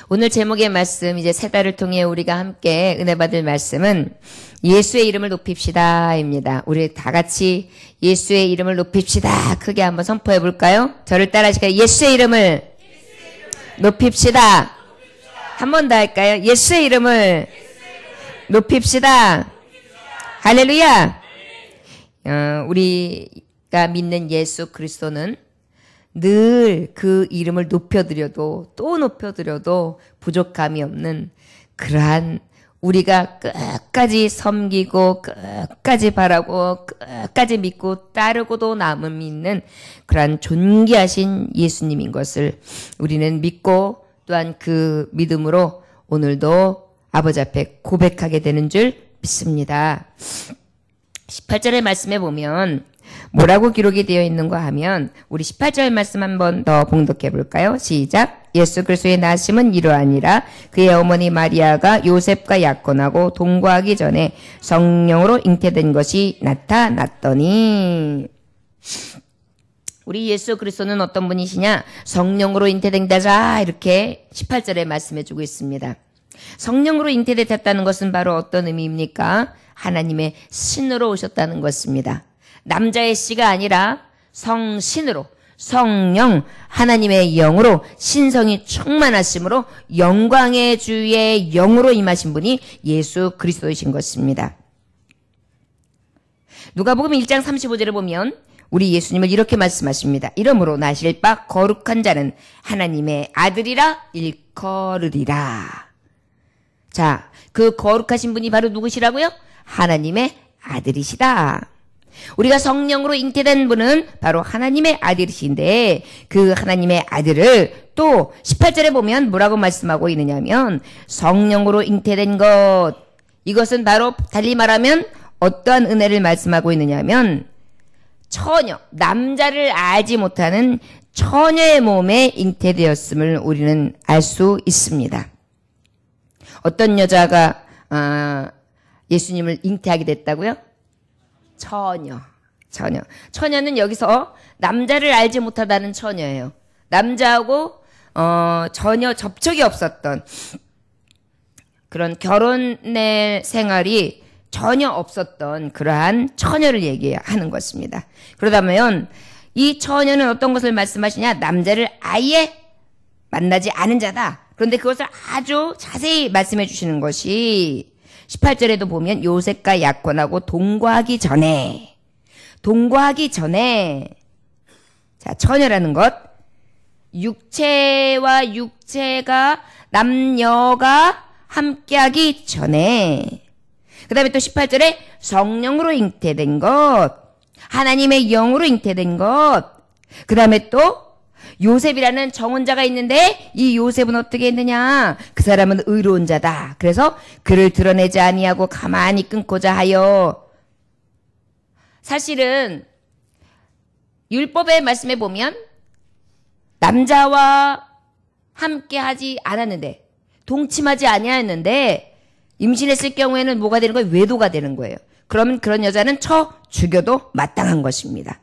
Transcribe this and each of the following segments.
오늘 제목의 말씀, 이제 세 달을 통해 우리가 함께 은혜 받을 말씀은 예수의 이름을 높입시다입니다. 우리 다 같이 예수의 이름을 높입시다. 크게 한번 선포해 볼까요? 저를 따라 하실까요? 예수의 이름을 높입시다. 한 번 더 할까요? 예수의 이름을 높입시다. 할렐루야. 우리가 믿는 예수 그리스도는 늘 그 이름을 높여드려도 또 높여드려도 부족함이 없는 그러한, 우리가 끝까지 섬기고 끝까지 바라고 끝까지 믿고 따르고도 남음 있는 그러한 존귀하신 예수님인 것을 우리는 믿고, 또한 그 믿음으로 오늘도 아버지 앞에 고백하게 되는 줄 믿습니다. 18절의 말씀에 보면 뭐라고 기록이 되어 있는가 하면, 우리 18절 말씀 한 번 더 봉독해 볼까요? 시작. 예수 그리스도의 나심은 이러하니라. 그의 어머니 마리아가 요셉과 약혼하고 동거하기 전에 성령으로 잉태된 것이 나타났더니. 우리 예수 그리스도는 어떤 분이시냐? 성령으로 잉태된다자, 이렇게 18절에 말씀해 주고 있습니다. 성령으로 잉태됐다는 것은 바로 어떤 의미입니까? 하나님의 신으로 오셨다는 것입니다. 남자의 씨가 아니라 성신으로, 성령, 하나님의 영으로, 신성이 충만하심으로 영광의 주의 영으로 임하신 분이 예수 그리스도이신 것입니다. 누가복음 1장 35절에 보면 우리 예수님을 이렇게 말씀하십니다. 이러므로 나실 바 거룩한 자는 하나님의 아들이라 일컬으리라. 자, 그 거룩하신 분이 바로 누구시라고요? 하나님의 아들이시다. 우리가 성령으로 잉태된 분은 바로 하나님의 아들이신데, 그 하나님의 아들을 또 18절에 보면 뭐라고 말씀하고 있느냐면, 성령으로 잉태된 것, 이것은 바로 달리 말하면 어떠한 은혜를 말씀하고 있느냐면, 처녀, 남자를 알지 못하는 처녀의 몸에 잉태되었음을 우리는 알 수 있습니다. 어떤 여자가 예수님을 잉태하게 됐다고요? 처녀. 처녀는 여기서 남자를 알지 못하다는 처녀예요. 남자하고 전혀 접촉이 없었던, 그런 결혼의 생활이 전혀 없었던 그러한 처녀를 얘기하는 것입니다. 그러다면 이 처녀는 어떤 것을 말씀하시냐? 남자를 아예 만나지 않은 자다. 그런데 그것을 아주 자세히 말씀해 주시는 것이 18절에도 보면 요셉과 약혼하고 동거하기 전에, 자, 처녀라는 것, 육체와 육체가, 남녀가 함께하기 전에, 그 다음에 또 18절에 성령으로 잉태된 것, 하나님의 영으로 잉태된 것, 그 다음에 또 요셉이라는 정혼자가 있는데, 이 요셉은 어떻게 했느냐? 그 사람은 의로운 자다. 그래서 그를 드러내지 아니하고 가만히 끊고자 하여. 사실은 율법의 말씀에 보면 남자와 함께하지 않았는데, 동침하지 아니하였는데, 임신했을 경우에는 뭐가 되는 거예요? 외도가 되는 거예요. 그러면 그런 여자는 쳐 죽여도 마땅한 것입니다.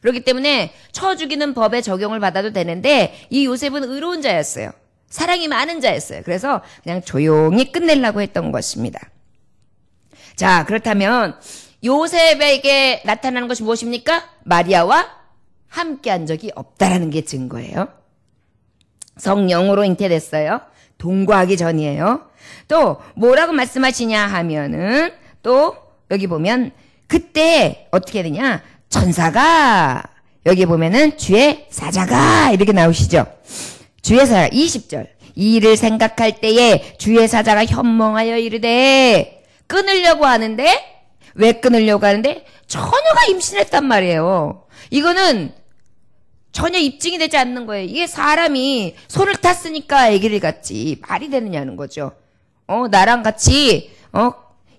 그렇기 때문에 쳐 죽이는 법에 적용을 받아도 되는데, 이 요셉은 의로운 자였어요. 사랑이 많은 자였어요. 그래서 그냥 조용히 끝내려고 했던 것입니다. 자, 그렇다면 요셉에게 나타나는 것이 무엇입니까? 마리아와 함께한 적이 없다라는 게 증거예요. 성령으로 잉태됐어요. 동거하기 전이에요. 또 뭐라고 말씀하시냐 하면은, 또 여기 보면 그때 어떻게 되냐? 천사가, 여기 보면은 주의 사자가 이렇게 나오시죠. 주의 사자 20절. 이 일을 생각할 때에 주의 사자가 현몽하여 이르되, 끊으려고 하는데, 왜 끊으려고 하는데? 처녀가 임신했단 말이에요. 이거는 전혀 입증이 되지 않는 거예요. 이게 사람이 손을 탔으니까 아기를 갖지 말이 되느냐는 거죠. 나랑 같이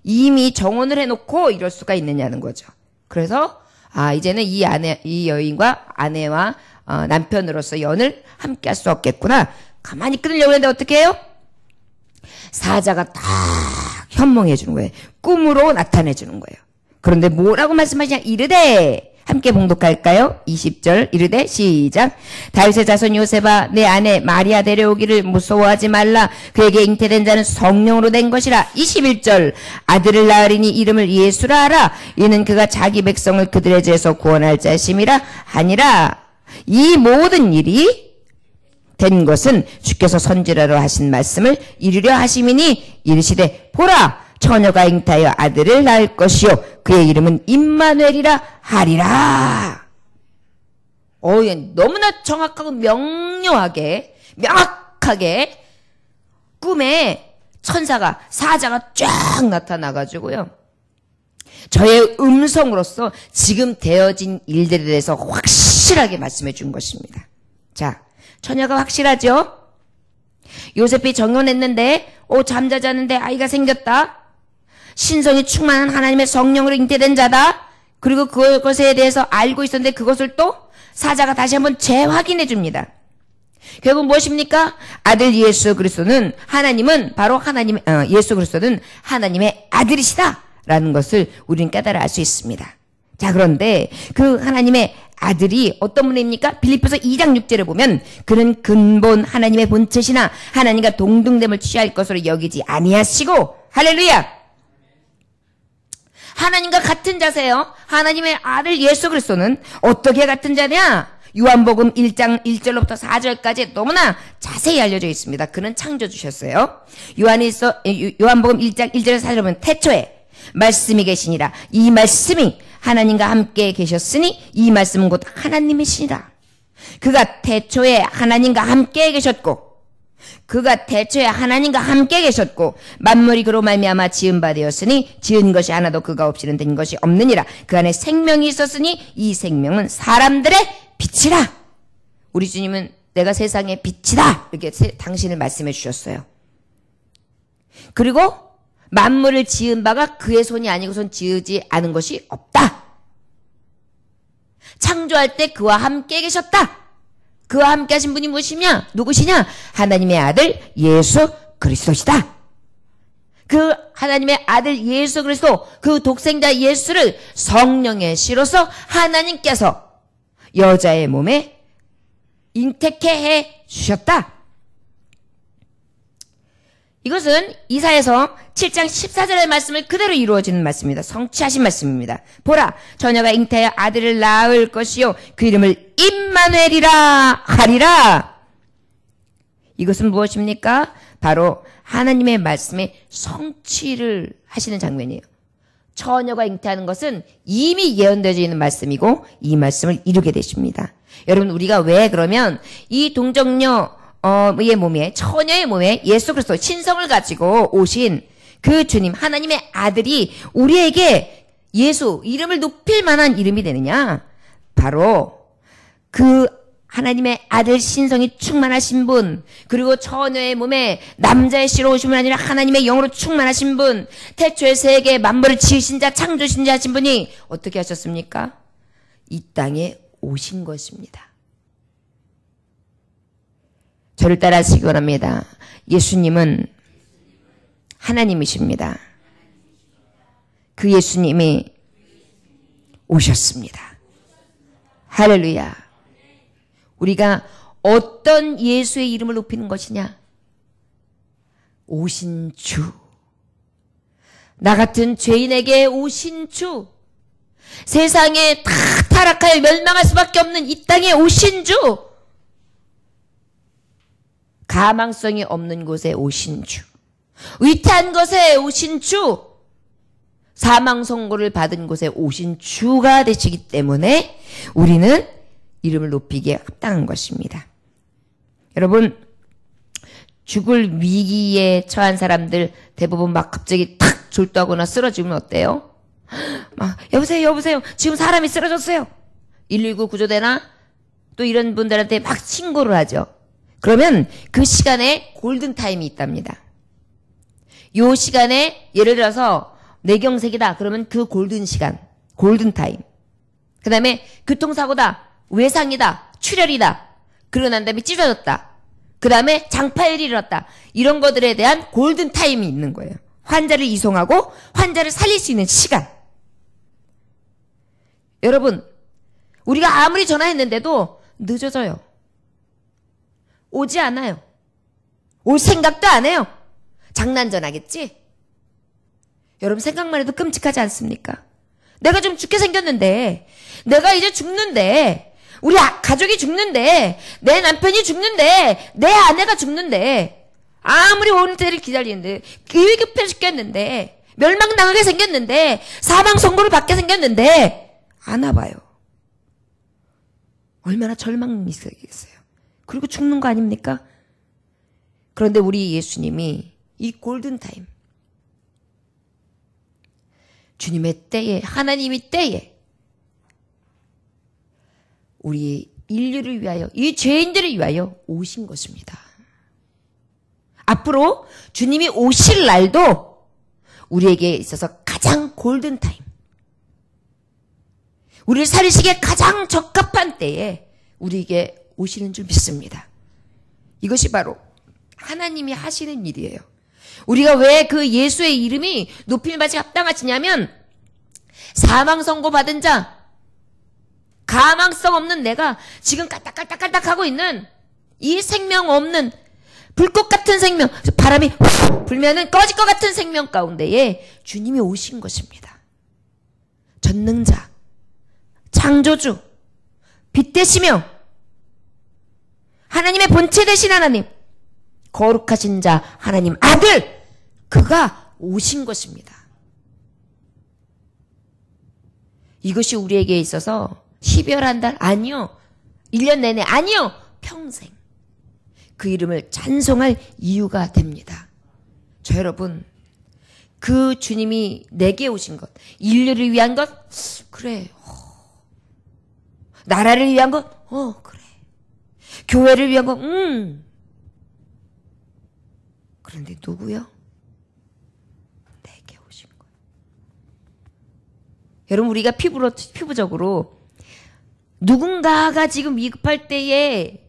이미 정혼을 해놓고 이럴 수가 있느냐는 거죠. 그래서 이제는 이 여인과 아내와 남편으로서 연을 함께 할 수 없겠구나. 가만히 끊으려고 했는데 어떻게 해요? 사자가 딱 현몽해 주는 거예요. 꿈으로 나타내 주는 거예요. 그런데 뭐라고 말씀하시냐? 이르되, 함께 봉독할까요? 20절 이르되 시작. 다윗의 자손 요셉아 내 아내 마리아 데려오기를 무서워하지 말라. 그에게 잉태된 자는 성령으로 된 것이라. 21절 아들을 낳으리니 이름을 예수라 하라. 이는 그가 자기 백성을 그들의 죄에서 구원할 자심이라 하니라. 이 모든 일이 된 것은 주께서 선지자로 하신 말씀을 이루려 하심이니 이르시되 보라 처녀가 잉태하여 아들을 낳을 것이요 그의 이름은 임마누엘이라 하리라. 너무나 정확하고 명확하게 꿈에 천사가 사자가 쫙 나타나가지고요. 저의 음성으로서 지금 되어진 일들에 대해서 확실하게 말씀해 준 것입니다. 자, 처녀가 확실하죠? 요셉이 정혼했는데 잠자자는데 아이가 생겼다. 신성이 충만한 하나님의 성령으로 잉태된 자다. 그리고 그것에 대해서 알고 있었는데 그것을 또 사자가 다시 한번 재확인해 줍니다. 결국 무엇입니까? 아들 예수 그리스도는 예수 그리스도는 하나님의 아들이시다라는 것을 우리는 깨달아 알 수 있습니다. 자, 그런데 그 하나님의 아들이 어떤 분입니까? 빌립보서 2장 6절에 보면 그는 근본 하나님의 본체시나 하나님과 동등됨을 취할 것으로 여기지 아니하시고 할렐루야. 하나님과 같은 자세요. 하나님의 아들 예수 그리스도는 어떻게 같은 자냐? 요한복음 1장 1절로부터 4절까지 너무나 자세히 알려져 있습니다. 그는 창조주셨어요. 요한복음 1장 1절에서 4절에 보면 태초에 말씀이 계시니라. 이 말씀이 하나님과 함께 계셨으니 이 말씀은 곧 하나님이시니라. 그가 태초에 하나님과 함께 계셨고 만물이 그로 말미암아 지은 바 되었으니 지은 것이 하나도 그가 없이는 된 것이 없느니라. 그 안에 생명이 있었으니 이 생명은 사람들의 빛이라. 우리 주님은 내가 세상의 빛이다 이렇게 당신을 말씀해 주셨어요. 그리고 만물을 지은 바가 그의 손이 아니고선 지으지 않은 것이 없다. 창조할 때 그와 함께 계셨다. 그와 함께 하신 분이 누구시냐? 하나님의 아들 예수 그리스도시다. 그 하나님의 아들 예수 그리스도, 그 독생자 예수를 성령의 씨로서 하나님께서 여자의 몸에 잉태케 해 주셨다. 이것은 이사야서 7장 14절의 말씀을 그대로 이루어지는 말씀입니다. 성취하신 말씀입니다. 보라, 처녀가 잉태하여 아들을 낳을 것이요 그 이름을 임마누엘이라 하리라. 이것은 무엇입니까? 바로 하나님의 말씀의 성취를 하시는 장면이에요. 처녀가 잉태하는 것은 이미 예언되어져 있는 말씀이고 이 말씀을 이루게 되십니다. 여러분, 우리가 왜 그러면 이 동정녀 처녀의 몸에 예수 그리스도 신성을 가지고 오신 그 주님 하나님의 아들이 우리에게 예수 이름을 높일 만한 이름이 되느냐? 바로 그 하나님의 아들 신성이 충만하신 분, 그리고 처녀의 몸에 남자의 씨로 오신 분 아니라 하나님의 영으로 충만하신 분, 태초에 세계 만물을 지으신 자, 창조신 자 하신 분이 어떻게 하셨습니까? 이 땅에 오신 것입니다. 저를 따라하시기 원합니다. 예수님은 하나님이십니다. 그 예수님이 오셨습니다. 할렐루야. 우리가 어떤 예수의 이름을 높이는 것이냐? 오신 주. 나 같은 죄인에게 오신 주. 세상에 다 타락하여 멸망할 수밖에 없는 이 땅에 오신 주. 가망성이 없는 곳에 오신 주. 위태한 것에 오신 주. 사망 선고를 받은 곳에 오신 주가 되시기 때문에 우리는 이름을 높이기에 합당한 것입니다. 여러분, 죽을 위기에 처한 사람들 대부분 막 갑자기 탁 졸도하거나 쓰러지면 어때요? 여보세요. 지금 사람이 쓰러졌어요. 119 구조대나 또 이런 분들한테 막 신고를 하죠. 그러면 그 시간에 골든타임이 있답니다. 요 시간에 예를 들어서 뇌경색이다. 그러면 그 골든시간, 골든타임. 그 다음에 교통사고다. 외상이다. 출혈이다. 그러고 난 다음에 찢어졌다. 그 다음에 장파열이 일어났다. 이런 것들에 대한 골든타임이 있는 거예요. 환자를 이송하고 환자를 살릴 수 있는 시간. 여러분, 우리가 아무리 전화했는데도 늦어져요. 오지 않아요. 올 생각도 안 해요. 장난 전화겠지? 여러분 생각만 해도 끔찍하지 않습니까? 내가 좀 죽게 생겼는데, 내가 이제 죽는데, 우리 가족이 죽는데, 내 남편이 죽는데, 내 아내가 죽는데, 아무리 오는 때를 기다리는데, 기회급해 죽겠는데, 멸망당하게 생겼는데, 사망 선고를 받게 생겼는데, 안 와봐요. 얼마나 절망이 있어야겠어요. 그리고 죽는 거 아닙니까? 그런데 우리 예수님이 이 골든타임, 주님의 때에, 하나님이 때에 우리 인류를 위하여, 이 죄인들을 위하여 오신 것입니다. 앞으로 주님이 오실 날도 우리에게 있어서 가장 골든타임, 우리를 살리시기에 가장 적합한 때에 우리에게 오시는 줄 믿습니다. 이것이 바로 하나님이 하시는 일이에요. 우리가 왜 그 예수의 이름이 높임받지 합당하시냐면, 사망 선고 받은 자, 가망성 없는 내가 지금 깔딱깔딱깔딱 하고 있는 이 생명 없는 불꽃 같은 생명, 바람이 훅 불면은 꺼질 것 같은 생명 가운데에 주님이 오신 것입니다. 전능자, 창조주, 빛 되시며 하나님의 본체 되신 하나님, 거룩하신 자 하나님 아들, 그가 오신 것입니다. 이것이 우리에게 있어서 12월 한 달, 아니요, 1년 내내, 아니요, 평생 그 이름을 찬송할 이유가 됩니다. 저 여러분, 그 주님이 내게 오신 것, 인류를 위한 것, 그래. 나라를 위한 것, 그래. 교회를 위한 것, 그런데 누구요? 내게 오신 것. 여러분, 우리가 피부적으로 누군가가 지금 위급할 때에,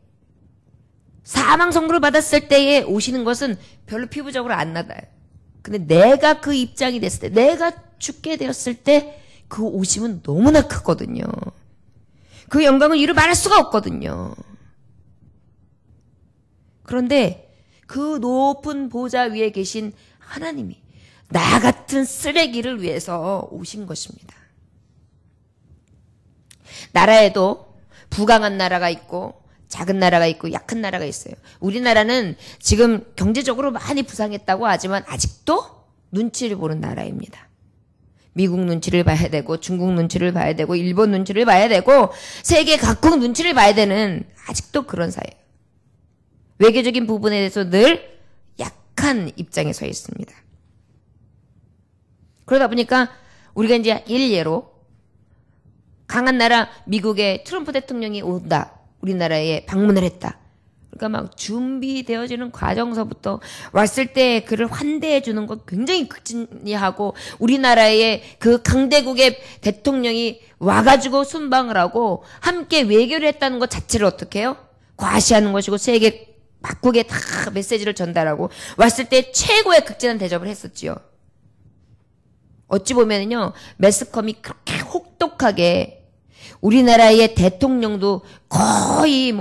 사망 선고를 받았을 때에 오시는 것은 별로 피부적으로 안 나다요. 근데 내가 그 입장이 됐을 때, 내가 죽게 되었을 때 그 오심은 너무나 크거든요. 그 영광을 이루 말할 수가 없거든요. 그런데 그 높은 보좌 위에 계신 하나님이 나 같은 쓰레기를 위해서 오신 것입니다. 나라에도 부강한 나라가 있고 작은 나라가 있고 약한 나라가 있어요. 우리나라는 지금 경제적으로 많이 부상했다고 하지만 아직도 눈치를 보는 나라입니다. 미국 눈치를 봐야 되고, 중국 눈치를 봐야 되고, 일본 눈치를 봐야 되고, 세계 각국 눈치를 봐야 되는 아직도 그런 사회예요. 외교적인 부분에 대해서 늘 약한 입장에 서 있습니다. 그러다 보니까 우리가 이제 일례로 강한 나라 미국의 트럼프 대통령이 온다, 우리나라에 방문을 했다. 그러니까 막 준비되어지는 과정서부터 왔을 때 그를 환대해 주는 것 굉장히 극진히하고, 우리나라의 그 강대국의 대통령이 와가지고 순방을 하고 함께 외교를 했다는 것 자체를 어떻게 해요? 과시하는 것이고, 세계 각국에 다 메시지를 전달하고 왔을 때 최고의 극진한 대접을 했었지요. 어찌 보면은요, 매스컴이 그렇게 혹독하게 우리나라의 대통령도 거의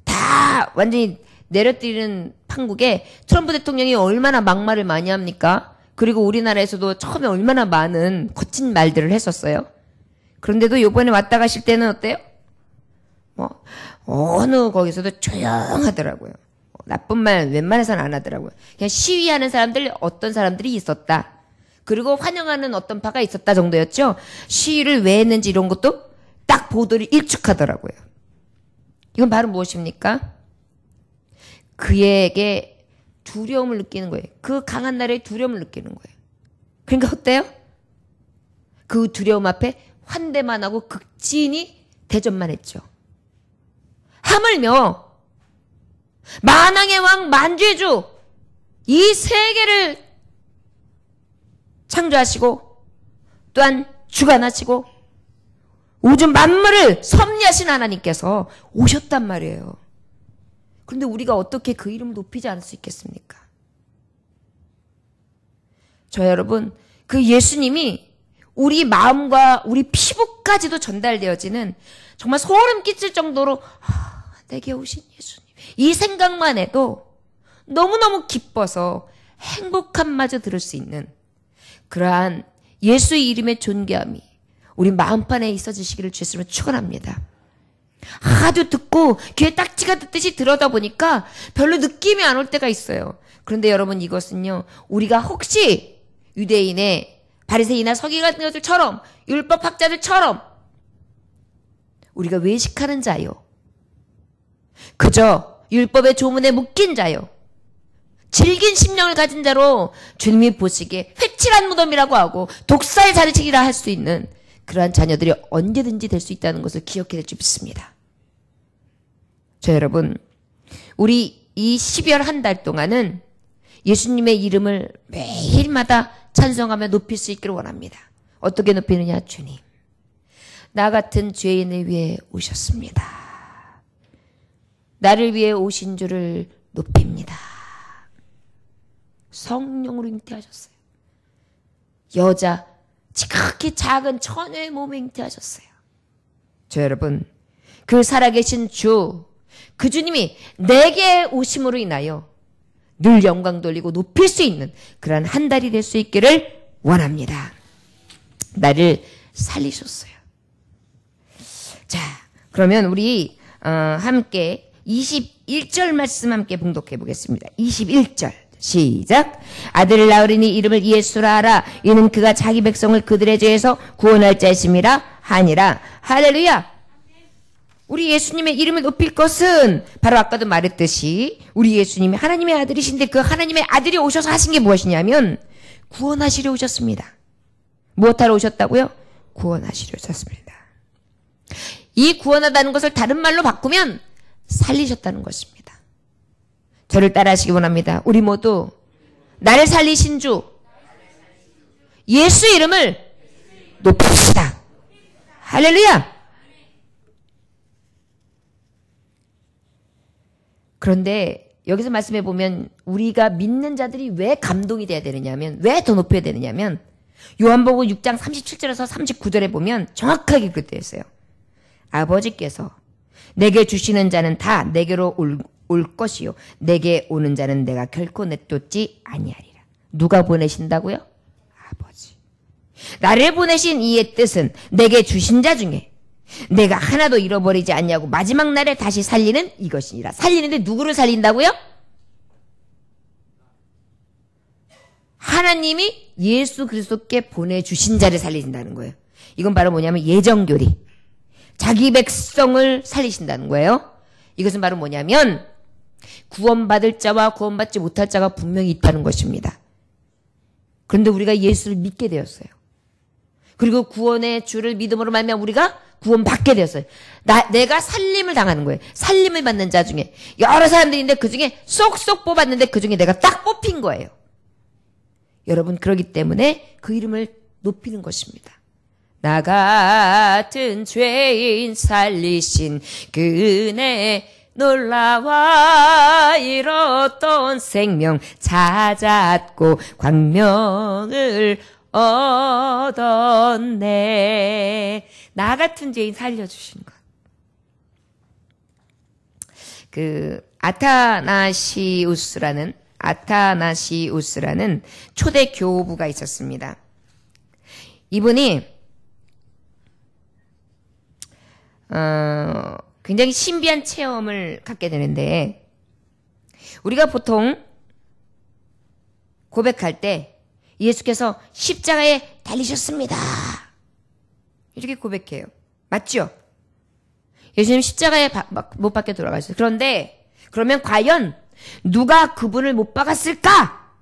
다 완전히 내려뜨리는 판국에 트럼프 대통령이 얼마나 막말을 많이 합니까? 그리고 우리나라에서도 처음에 얼마나 많은 거친 말들을 했었어요. 그런데도 요번에 왔다 가실 때는 어때요? 어느 거기서도 조용하더라고요. 나쁜 말 웬만해서는 안 하더라고요. 그냥 시위하는 사람들, 어떤 사람들이 있었다. 그리고 환영하는 어떤 파가 있었다 정도였죠. 시위를 왜 했는지 이런 것도 딱 보도를 일축하더라고요. 이건 바로 무엇입니까? 그에게 두려움을 느끼는 거예요. 그 강한 나라에 두려움을 느끼는 거예요. 그러니까 어때요? 그 두려움 앞에 환대만 하고 극진히 대접만 했죠. 하물며 만왕의 왕 만주의 주, 이 세계를 창조하시고 또한 주관하시고 우주 만물을 섭리하신 하나님께서 오셨단 말이에요. 그런데 우리가 어떻게 그 이름을 높이지 않을 수 있겠습니까? 저 여러분, 그 예수님이 우리 마음과 우리 피부까지도 전달되어지는 정말 소름 끼칠 정도로 내게 오신 예수님, 이 생각만 해도 너무너무 기뻐서 행복함마저 들을 수 있는 그러한 예수의 이름의 존귀함이 우리 마음판에 있어지시기를 주님으로 축원합니다. 하도 듣고 귀에 딱지가 듣듯이 들어다 보니까 별로 느낌이 안 올 때가 있어요. 그런데 여러분, 이것은요, 우리가 혹시 유대인의 바리새이나 서기 같은 것들처럼, 율법학자들처럼 우리가 외식하는 자요, 그저 율법의 조문에 묶인 자요, 질긴 심령을 가진 자로 주님이 보시기에 회칠한 무덤이라고 하고 독사의 자리책이라 할 수 있는 그러한 자녀들이 언제든지 될 수 있다는 것을 기억해야 줄 믿습니다. 여러분, 우리 이 12월 한 달 동안은 예수님의 이름을 매일마다 찬송하며 높일 수 있기를 원합니다. 어떻게 높이느냐? 주님, 나 같은 죄인을 위해 오셨습니다. 나를 위해 오신 줄을 높입니다. 성령으로 잉태하셨어요. 여자 지극히 작은 처녀의 몸에 잉태하셨어요. 여러분, 그 살아계신 주, 그 주님이 내게 오심으로 인하여 늘 영광 돌리고 높일 수 있는 그러한 한 달이 될 수 있기를 원합니다. 나를 살리셨어요. 자, 그러면 우리 함께 21절 말씀 함께 봉독해 보겠습니다. 21절 시작. 아들을 낳으리니 이름을 예수라 하라. 이는 그가 자기 백성을 그들의 죄에서 구원할 자이심이라 하니라. 할렐루야. 우리 예수님의 이름을 높일 것은 바로 아까도 말했듯이 우리 예수님이 하나님의 아들이신데 그 하나님의 아들이 오셔서 하신 게 무엇이냐면 구원하시려 오셨습니다. 무엇하러 오셨다고요? 구원하시려 오셨습니다. 이 구원하다는 것을 다른 말로 바꾸면 살리셨다는 것입니다. 저를 따라하시기 원합니다. 우리 모두 나를 살리신 주 예수 이름을 높입시다. 할렐루야. 그런데 여기서 말씀해 보면 우리가 믿는 자들이 왜 감동이 돼야 되느냐면, 왜 더 높여야 되느냐면 요한복음 6장 37절에서 39절에 보면 정확하게 그렇게 되어 있어요. 아버지께서 내게 주시는 자는 다 내게로 올 것이요 내게 오는 자는 내가 결코 내쫓지 아니하리라. 누가 보내신다고요? 아버지. 나를 보내신 이의 뜻은 내게 주신 자 중에 내가 하나도 잃어버리지 않냐고 마지막 날에 다시 살리는 이것이니라. 살리는데 누구를 살린다고요? 하나님이 예수 그리스도께 보내주신 자를 살리신다는 거예요. 이건 바로 뭐냐면 예정교리. 자기 백성을 살리신다는 거예요. 이것은 바로 뭐냐면 구원받을 자와 구원받지 못할 자가 분명히 있다는 것입니다. 그런데 우리가 예수를 믿게 되었어요. 그리고 구원의 주를 믿음으로 말미암아 우리가 구원받게 되었어요. 내가 살림을 당하는 거예요. 살림을 받는 자 중에 여러 사람들이 있는데 그 중에 쏙쏙 뽑았는데 그 중에 내가 딱 뽑힌 거예요. 여러분, 그렇기 때문에 그 이름을 높이는 것입니다. 나 같은 죄인 살리신 그 은혜 놀라와 잃었던 생명 찾았고 광명을 얻었네. 나 같은 죄인 살려주신 것. 아타나시우스라는 초대 교부가 있었습니다. 이분이 굉장히 신비한 체험을 갖게 되는데, 우리가 보통 고백할 때 예수께서 십자가에 달리셨습니다 이렇게 고백해요. 맞죠? 예수님 십자가에 못 박혀 돌아가셨어요. 그런데 그러면 과연 누가 그분을 못 박았을까?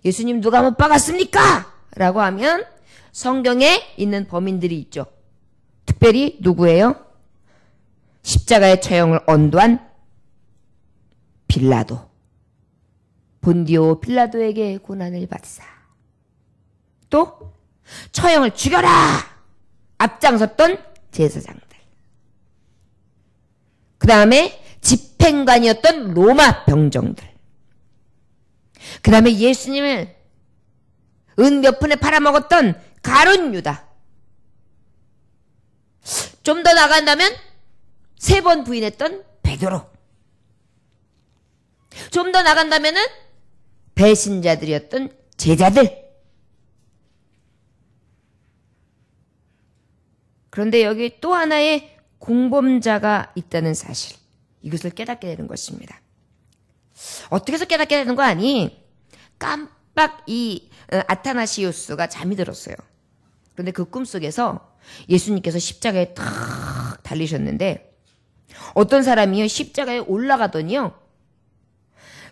예수님 누가 못 박았습니까? 라고 하면 성경에 있는 범인들이 있죠. 특별히 누구예요? 십자가의 처형을 언도한 빌라도. 본디오 빌라도에게 고난을 받사. 또 처형을 죽여라! 앞장섰던 제사장들. 그 다음에 집행관이었던 로마 병정들. 그 다음에 예수님을 은 몇 푼에 팔아먹었던 가룟 유다. 좀 더 나간다면 3번 부인했던 베드로. 좀 더 나간다면은 배신자들이었던 제자들. 그런데 여기 또 하나의 공범자가 있다는 사실. 이것을 깨닫게 되는 것입니다. 어떻게 해서 깨닫게 되는 거 아니? 깜빡 이 아타나시우스가 잠이 들었어요. 그런데 그 꿈속에서 예수님께서 십자가에 탁 달리셨는데 어떤 사람이요 십자가에 올라가더니요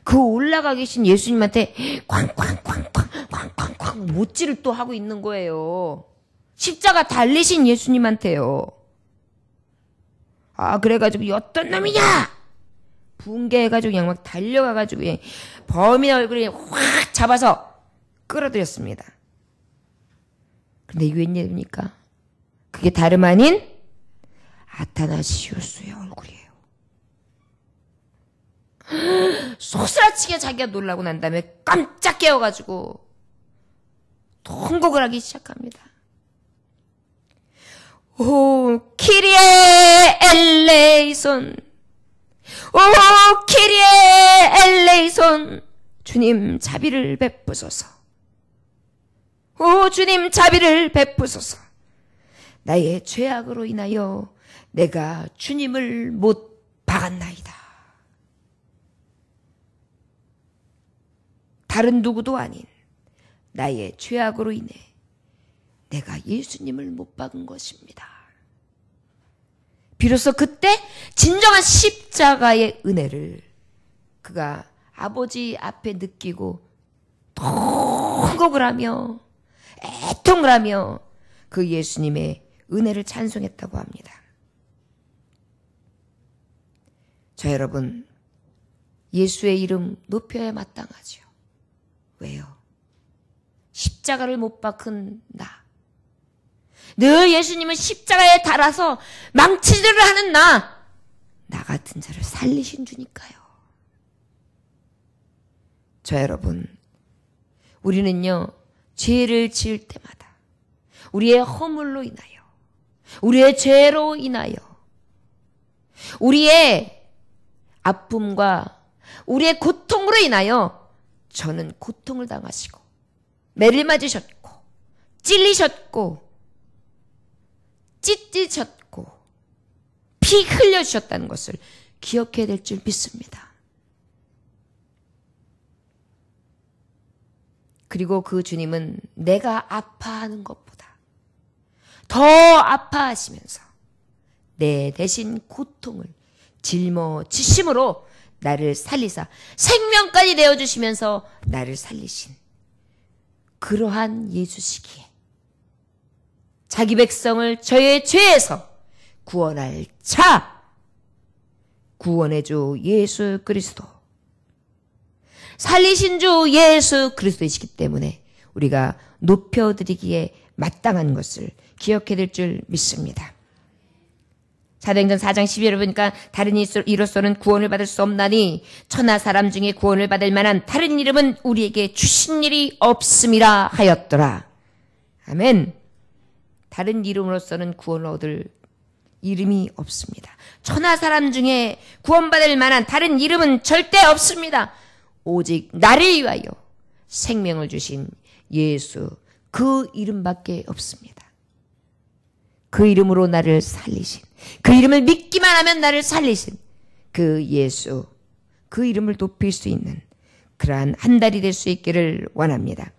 그 올라가 계신 예수님한테 쾅쾅쾅쾅쾅쾅쾅 못질을 또 하고 있는 거예요. 십자가 달리신 예수님한테요. 아 그래가지고 어떤 놈이냐 붕괴해가지고 그냥 막 달려가가지고 그냥 범인의 얼굴에 확 잡아서 끌어들였습니다. 근데 이게 웬일입니까? 그게 다름 아닌 아타나시우스의 얼굴이에요. 소스라치게 자기가 놀라고 난 다음에 깜짝 깨어가지고 통곡을 하기 시작합니다. 오 키리에 엘레이손 오 키리에 엘레이손 주님 자비를 베푸소서. 오 주님 자비를 베푸소서. 나의 죄악으로 인하여 내가 주님을 못 박았나이다. 다른 누구도 아닌 나의 죄악으로 인해 내가 예수님을 못 박은 것입니다. 비로소 그때 진정한 십자가의 은혜를 그가 아버지 앞에 느끼고 통곡을 하며 애통을 하며 그 예수님의 은혜를 찬송했다고 합니다. 자 여러분 예수의 이름 높여야 마땅하죠. 왜요? 십자가를 못 박은 나. 늘 예수님은 십자가에 달아서 망치질을 하는 나 같은 자를 살리신 주니까요. 자 여러분 우리는요 죄를 지을 때마다 우리의 허물로 인하여 우리의 죄로 인하여 우리의 아픔과 우리의 고통으로 인하여 저는 고통을 당하시고 매를 맞으셨고 찔리셨고 찢으셨고 피 흘려주셨다는 것을 기억해야 될 줄 믿습니다. 그리고 그 주님은 내가 아파하는 것보다 더 아파하시면서 내 대신 고통을 짊어지심으로 나를 살리사 생명까지 내어주시면서 나를 살리신 그러한 예수시기에 자기 백성을 저의 죄에서 구원할 자 구원의 주 예수 그리스도 살리신 주 예수 그리스도이시기 때문에 우리가 높여드리기에 마땅한 것을 기억해야 될 줄 믿습니다. 사도행전 4장 12절을 보니까 다른 이로서는 구원을 받을 수 없나니 천하 사람 중에 구원을 받을 만한 다른 이름은 우리에게 주신 일이 없음이라 하였더라. 아멘. 다른 이름으로서는 구원을 얻을 이름이 없습니다. 천하 사람 중에 구원받을 만한 다른 이름은 절대 없습니다. 오직 나를 위하여 생명을 주신 예수 그 이름밖에 없습니다. 그 이름으로 나를 살리신 그 이름을 믿기만 하면 나를 살리신 그 예수 그 이름을 높일 수 있는 그러한 한 달이 될 수 있기를 원합니다.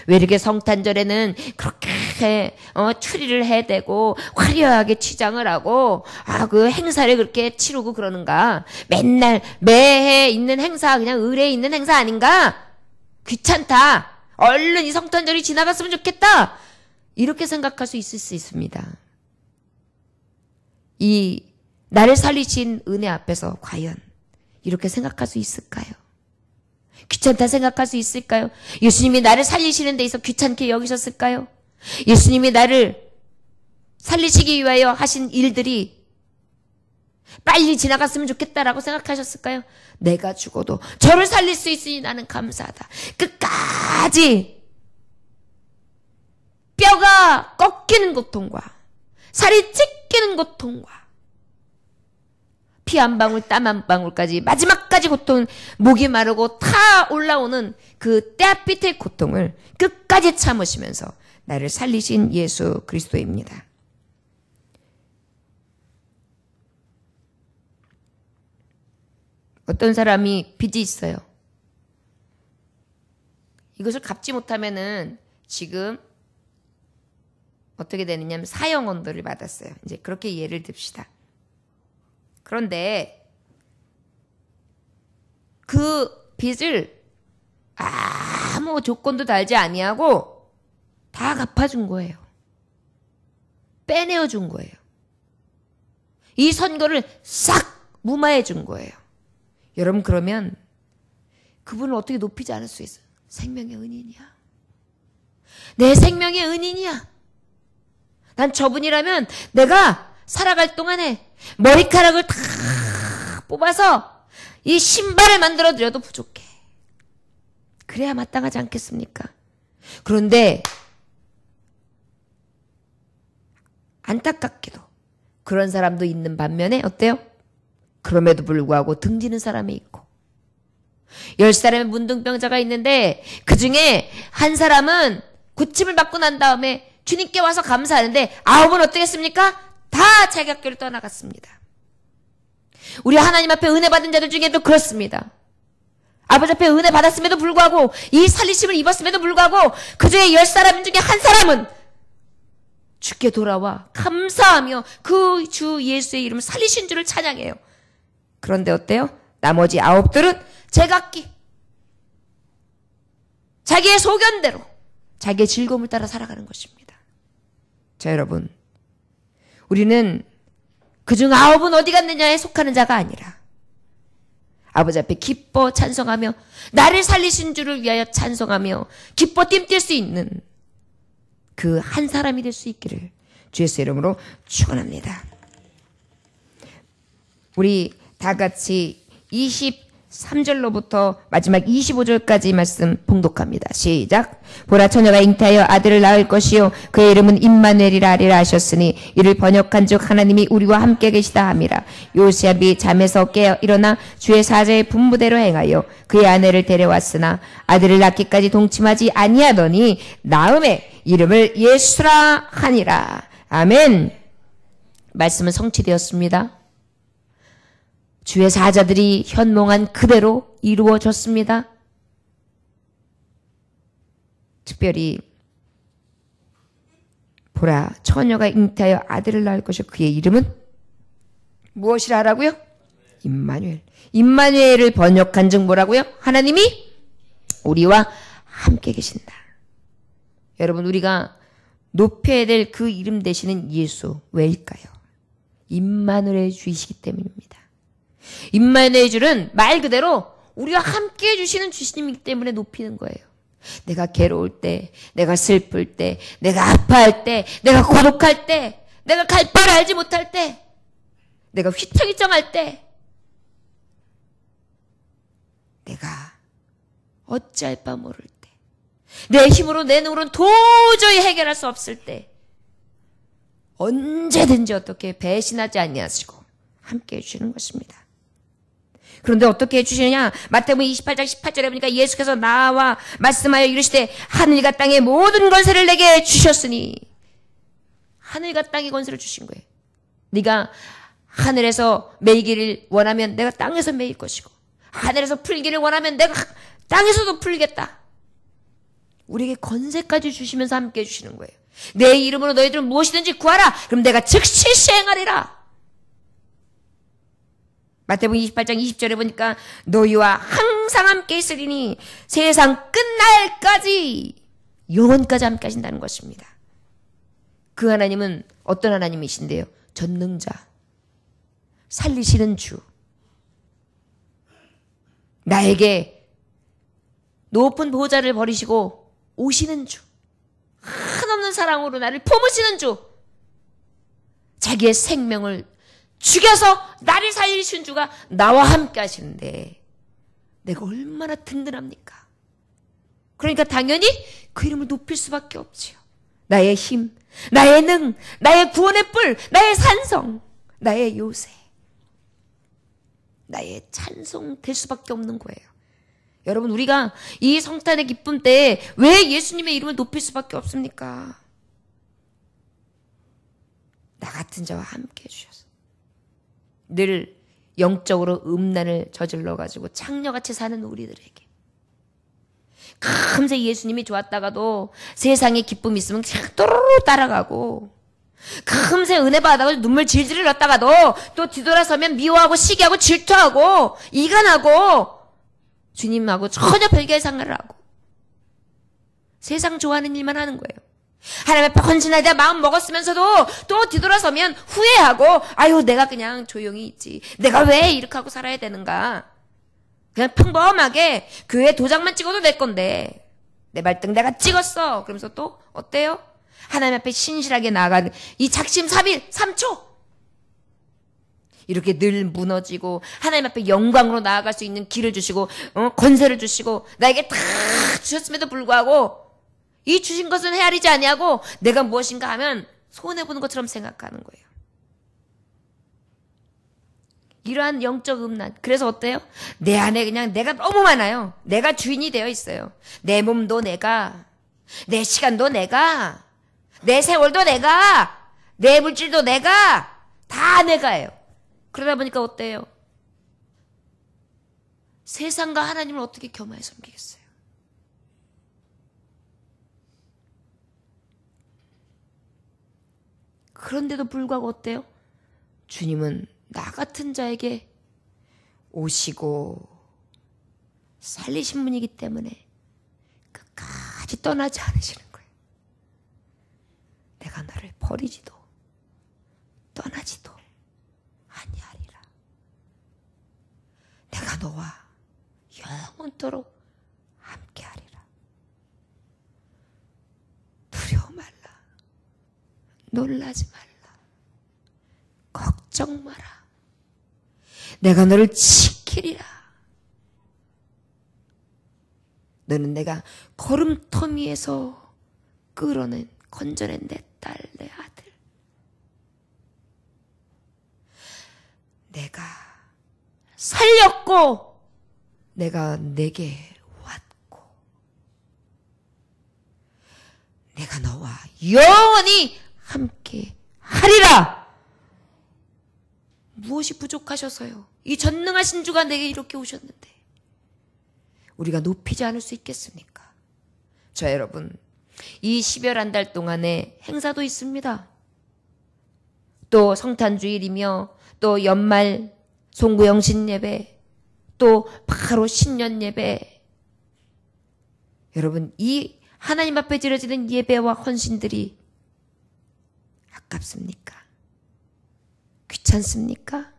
왜 이렇게 성탄절에는 그렇게 추리를 해대고 화려하게 치장을 하고 그 행사를 그렇게 치르고 그러는가? 맨날 매해 있는 행사 그냥 의례에 있는 행사 아닌가? 귀찮다. 얼른 이 성탄절이 지나갔으면 좋겠다. 이렇게 생각할 수 있을 수 있습니다. 이 나를 살리신 은혜 앞에서 과연 이렇게 생각할 수 있을까요? 귀찮다 생각할 수 있을까요? 예수님이 나를 살리시는 데 있어 귀찮게 여기셨을까요? 예수님이 나를 살리시기 위하여 하신 일들이 빨리 지나갔으면 좋겠다라고 생각하셨을까요? 내가 죽어도 저를 살릴 수 있으니 나는 감사하다. 끝까지 뼈가 꺾이는 고통과 살이 찢기는 고통과 피 한 방울 땀 한 방울까지 마지막까지 고통, 목이 마르고 타 올라오는 그 때아빛의 고통을 끝까지 참으시면서 나를 살리신 예수 그리스도입니다. 어떤 사람이 빚이 있어요. 이것을 갚지 못하면은 지금 어떻게 되느냐면 사형 언도를 받았어요. 이제 그렇게 예를 듭시다. 그런데 그 빚을 아무 조건도 달지 아니하고 다 갚아준 거예요. 빼내어 준 거예요. 이 선거를 싹 무마해 준 거예요. 여러분, 그러면 그분을 어떻게 높이지 않을 수 있어요? 생명의 은인이야. 내 생명의 은인이야. 난 저분이라면 내가 살아갈 동안에 머리카락을 다 뽑아서 이 신발을 만들어드려도 부족해. 그래야 마땅하지 않겠습니까? 그런데 안타깝게도 그런 사람도 있는 반면에 어때요? 그럼에도 불구하고 등지는 사람이 있고 10사람의 문둥병자가 있는데 그 중에 한 사람은 고침을 받고 난 다음에 주님께 와서 감사하는데 9은 어떻게 했습니까? 다 자기 학교를 떠나갔습니다. 우리 하나님 앞에 은혜 받은 자들 중에도 그렇습니다. 아버지 앞에 은혜 받았음에도 불구하고 이 살리심을 입었음에도 불구하고 그 중에 10사람 중에 한 사람은 주께 돌아와 감사하며 그 주 예수의 이름을 살리신 주를 찬양해요. 그런데 어때요? 나머지 9들은 제각기 자기의 소견대로 자기의 즐거움을 따라 살아가는 것입니다. 자, 여러분, 우리는 그중 9은 어디 갔느냐에 속하는 자가 아니라 아버지 앞에 기뻐 찬송하며 나를 살리신 주를 위하여 찬송하며 기뻐 뜀뛸 수 있는 그 한 사람이 될 수 있기를 주 예수의 이름으로 축원합니다. 우리 다 같이 23절로부터 마지막 25절까지 말씀 봉독합니다. 시작. 보라, 처녀가 잉태하여 아들을 낳을 것이요 그의 이름은 임마누엘이라 하리라 하셨으니 이를 번역한즉 하나님이 우리와 함께 계시다 함이라. 요셉이 잠에서 깨어 일어나 주의 사자의 분부대로 행하여 그의 아내를 데려왔으나 아들을 낳기까지 동침하지 아니하더니 낳음에 이름을 예수라 하니라. 아멘. 말씀은 성취되었습니다. 주의 사자들이 현몽한 그대로 이루어졌습니다. 특별히 보라, 처녀가 잉태하여 아들을 낳을 것이요 그의 이름은 무엇이라 하라고요? 임마누엘. 임마누엘을 번역한 즉 뭐라고요? 하나님이 우리와 함께 계신다. 여러분, 우리가 높여야 될 그 이름 되시는 예수, 왜일까요? 임마누엘의 주이시기 때문입니다. 임마누엘의 주는 말 그대로 우리와 함께 해주시는 주님이기 때문에 높이는 거예요. 내가 괴로울 때, 내가 슬플 때, 내가 아파할 때, 내가 고독할 때, 내가 갈 바를 알지 못할 때, 내가 휘청휘청할 때, 내가 어찌할 바 모를 때, 내 힘으로 내 눈으로는 도저히 해결할 수 없을 때 언제든지 어떻게 배신하지 아니하시고 함께 해주시는 것입니다. 그런데 어떻게 해주시느냐? 마태복음 28장 18절에 보니까 예수께서 나와 말씀하여 이르시되 하늘과 땅의 모든 권세를 내게 주셨으니, 하늘과 땅의 권세를 주신 거예요. 네가 하늘에서 매이기를 원하면 내가 땅에서 매일 것이고 하늘에서 풀기를 원하면 내가 땅에서도 풀겠다. 우리에게 권세까지 주시면서 함께 해주시는 거예요. 내 이름으로 너희들은 무엇이든지 구하라. 그럼 내가 즉시 시행하리라. 마태복음 28장 20절에 보니까 너희와 항상 함께 있으리니 세상 끝날까지, 영원까지 함께 하신다는 것입니다. 그 하나님은 어떤 하나님이신데요? 전능자, 살리시는 주, 나에게 높은 보좌를 버리시고 오시는 주, 한없는 사랑으로 나를 품으시는 주, 자기의 생명을 죽여서 나를 살리신 주가 나와 함께 하시는데 내가 얼마나 든든합니까? 그러니까 당연히 그 이름을 높일 수밖에 없지요. 나의 힘, 나의 능, 나의 구원의 뿔, 나의 산성, 나의 요새, 나의 찬송 될 수밖에 없는 거예요. 여러분, 우리가 이 성탄의 기쁨 때에 왜 예수님의 이름을 높일 수밖에 없습니까? 나 같은 자와 함께 해주셔서 늘 영적으로 음란을 저질러가지고 창녀같이 사는 우리들에게 금세 예수님이 좋았다가도 세상에 기쁨이 있으면 그냥 또르르 따라가고, 금세 은혜 받아가지고 눈물 질질 흘렸다가도 또 뒤돌아서면 미워하고 시기하고 질투하고 이간하고 주님하고 전혀 별개의 생활을 하고 세상 좋아하는 일만 하는 거예요. 하나님 앞에 헌신하자 마음 먹었으면서도 또 뒤돌아서면 후회하고, 아유 내가 그냥 조용히 있지, 내가 왜 이렇게 하고 살아야 되는가, 그냥 평범하게 교회 도장만 찍어도 내 건데 내 발등 내가 찍었어. 그러면서 또 어때요? 하나님 앞에 신실하게 나아가는 이 작심 3초 이렇게 늘 무너지고 하나님 앞에 영광으로 나아갈 수 있는 길을 주시고 권세를 주시고 나에게 다 주셨음에도 불구하고 이 주신 것은 헤아리지 아니하고 내가 무엇인가 하면 손해보는 것처럼 생각하는 거예요. 이러한 영적 음란. 그래서 어때요? 내 안에 그냥 내가 너무 많아요. 내가 주인이 되어 있어요. 내 몸도 내가, 내 시간도 내가, 내 세월도 내가, 내 물질도 내가, 다 내가예요. 그러다 보니까 어때요? 세상과 하나님을 어떻게 겸하여 섬기겠어요? 그런데도 불구하고 어때요? 주님은 나 같은 자에게 오시고 살리신 분이기 때문에 끝까지 떠나지 않으시는 거예요. 내가 너를 버리지도 떠나지도 아니하리라. 내가 너와 영원토록 함께하리라. 두려워 말라. 놀라지 말라. 걱정 마라. 내가 너를 지키리라. 너는 내가 걸음터미에서 끌어낸 건져낸 내 딸, 내 아들. 내가 살렸고 내가 내게 왔고 내가 너와 영원히 함께 하리라. 무엇이 부족하셔서요? 이 전능하신 주가 내게 이렇게 오셨는데 우리가 높이지 않을 수 있겠습니까? 자, 여러분, 이 10열 한 달 동안에 행사도 있습니다. 또 성탄주일이며 또 연말 송구영신 예배, 또 바로 신년 예배. 여러분, 이 하나님 앞에 드려지는 예배와 헌신들이 아깝습니까? 귀찮습니까?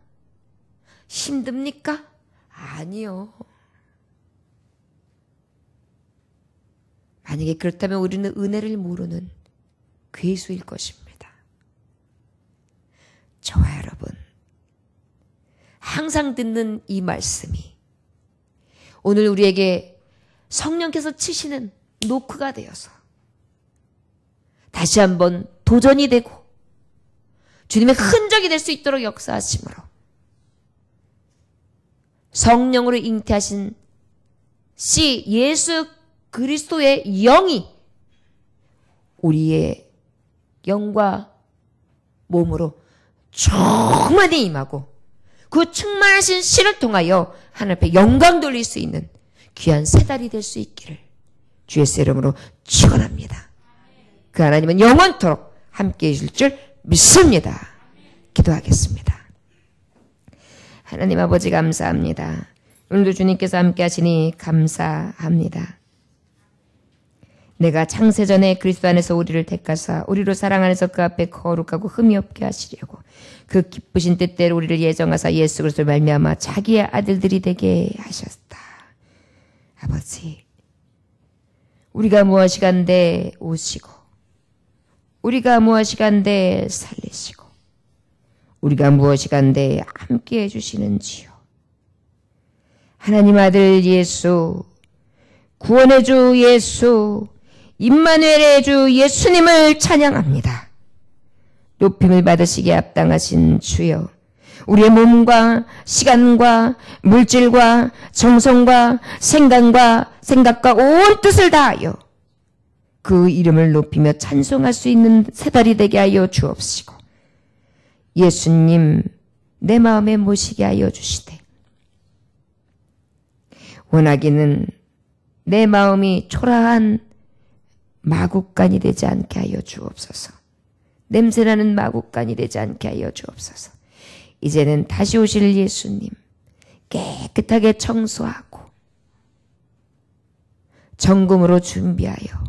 힘듭니까? 아니요. 만약에 그렇다면 우리는 은혜를 모르는 괴수일 것입니다. 저와 여러분, 항상 듣는 이 말씀이 오늘 우리에게 성령께서 치시는 노크가 되어서 다시 한번 도전이 되고 주님의 흔적이 될 수 있도록 역사하심으로 성령으로 잉태하신 씨 예수 그리스도의 영이 우리의 영과 몸으로 충만히 임하고 그 충만하신 씨를 통하여 하나님 앞에 영광 돌릴 수 있는 귀한 새 달이 될 수 있기를 주 예수의 이름으로 축원합니다. 그 하나님은 영원토록 함께해 주실 줄 믿습니다. 기도하겠습니다. 하나님 아버지 감사합니다. 오늘도 주님께서 함께 하시니 감사합니다. 내가 창세전에 그리스도 안에서 우리를 택하사 우리로 사랑 안에서 그 앞에 거룩하고 흠이 없게 하시려고 그 기쁘신 뜻대로 우리를 예정하사 예수 그리스도를 말미암아 자기의 아들들이 되게 하셨다. 아버지, 우리가 무엇이간데 오시고 우리가 무엇이간데 살리시고 우리가 무엇이간데 함께 해주시는지요. 하나님 아들 예수, 구원의 주 예수, 임마누엘의 주 예수님을 찬양합니다. 높임을 받으시기에 합당하신 주여, 우리의 몸과 시간과 물질과 정성과 생각과 온 뜻을 다하여 그 이름을 높이며 찬송할 수 있는 새달이 되게 하여 주옵시고, 예수님 내 마음에 모시게 하여 주시되, 원하기는 내 마음이 초라한 마국간이 되지 않게 하여 주옵소서. 냄새나는 마국간이 되지 않게 하여 주옵소서. 이제는 다시 오실 예수님 깨끗하게 청소하고 정금으로 준비하여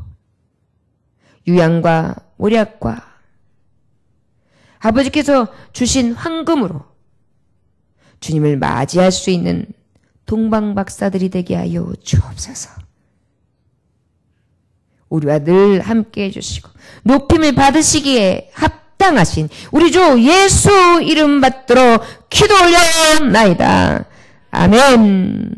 유향과 모략과 아버지께서 주신 황금으로 주님을 맞이할 수 있는 동방박사들이 되게 하여 주옵소서. 우리와 늘 함께 해주시고 높임을 받으시기에 합당하신 우리 주 예수 이름 받들어 기도 올려나이다. 아멘.